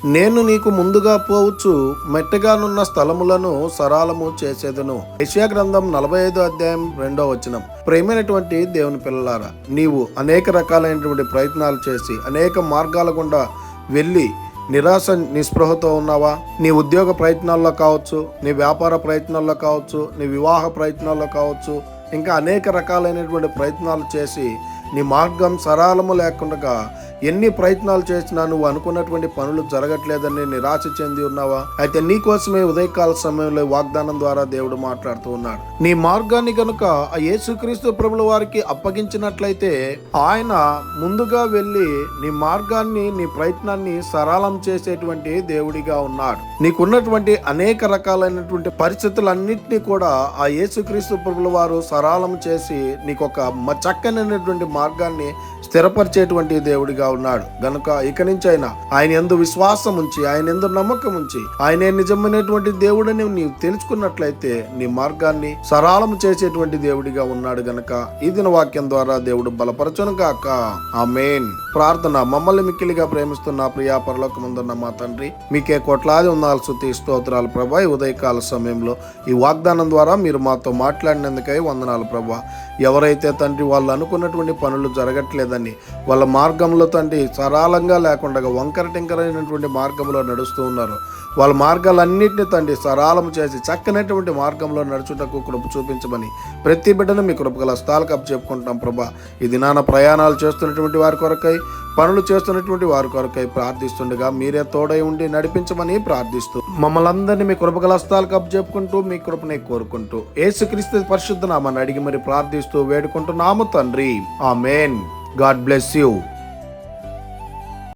నేను నీకు ముందుగా పోవచ్చు మెట్టగానున్న స్థలములను సరాలము చేసేదను. యెషయా గ్రంథం 45 అధ్యాయం 2వ వచనం. ప్రేమైనటువంటి దేవుని పిల్లలారా, నీవు అనేక రకాలైనటువంటి ప్రయత్నాలు చేసి అనేక మార్గాల గుండా వెళ్ళి నిరాశ నిస్పృహతో ఉన్నావా? నీ ఉద్యోగ ప్రయత్నాల్లో కావచ్చు, నీ వ్యాపార ప్రయత్నాల్లో కావచ్చు, నీ వివాహ ప్రయత్నాల్లో కావచ్చు, ఇంకా అనేక రకాలైనటువంటి ప్రయత్నాలు చేసి నీ మార్గం సరళము లేకుండా ఎన్ని ప్రయత్నాలు చేసినా నువ్వు అనుకున్నటువంటి పనులు జరగట్లేదని నిరాశ చెంది ఉన్నావా? అయితే నీ కోసమే ఉదయకాల సమయంలో వాగ్దానం ద్వారా దేవుడు మాట్లాడుతూ ఉన్నాడు. నీ మార్గాన్ని కనుక ఆ యేసుక్రీస్తు ప్రభుల వారికి అప్పగించినట్లయితే ఆయన ముందుగా వెళ్ళి నీ మార్గాన్ని, నీ ప్రయత్నాన్ని సరళం చేసేటువంటి దేవుడిగా ఉన్నాడు. నీకున్నటువంటి అనేక రకాలైనటువంటి పరిస్థితులన్నింటినీ కూడా ఆ యేసుక్రీస్తు ప్రభుల వారు సరళం చేసి నీకు ఒక చక్కనైనటువంటి మార్గాన్ని స్థిరపరిచేటువంటి దేవుడిగా ఉన్నాడు. గనుక ఇక నుంచి ఆయన యందు విశ్వాసం ఉంచి, ఆయన యందు నమ్మకం ఉంచి, ఆయనే నిజమైనటువంటి దేవుడని నీవు తెలుసుకున్నట్లయితే నీ మార్గాన్ని సరళం చేసేటువంటి దేవుడిగా ఉన్నాడు. గనుక ఈ దిన వాక్యం ద్వారా దేవుడు బలపరచును గాక. ఆమేన్. ప్రార్థన. మమ్మల్ని మిక్కిలిగా ప్రేమిస్తున్న ప్రియా పరలోకమందున్న మా తండ్రి, మీకే కోట్లాది వందనాలు, స్తుతి స్తోత్రాలు ప్రభా. ఈ ఉదయకాల సమయంలో ఈ వాగ్దానం ద్వారా మీరు మాతో మాట్లాడినందుకై వందనాలు ప్రభా. ఎవరైతే తండ్రి వాళ్ళు అనుకున్నటువంటి పనులు జరగట్లేదని, వాళ్ళ మార్గంలో తండ్రి సరళంగా లేకుండా వంకర టింకరైనటువంటి మార్గంలో నడుస్తూ ఉన్నారు, వాళ్ళ మార్గాలన్నింటినీ తండ్రి సరళం చేసి చక్కనటువంటి మార్గంలో నడుచుటకు కృప చూపించమని ప్రతి బిడ్డను మీ కృపగల హస్తాలకు అప్పచెప్పుకుంటాం ప్రభా. ఈ దినాన ప్రయాణాలు చేస్తున్నటువంటి వారి కొరకై, పనులు చేస్తున్నటువంటి వారి కొరకై ప్రార్థిస్తుండగా మీరే తోడై ఉండి నడిపించమని ప్రార్థిస్తూ మమ్మల్ని అందరినీ మీ కృపగల హస్తాలకు అప్పచెప్పుకుంటూ మీ కృపనే కోరుకుంటూ యేసుక్రీస్తు పరిశుద్ధ నామాన్ని అడిగి మరి ప్రార్థిస్తూ వేడుకుంటున్నాము తండ్రి. ఆమేన్. God bless you.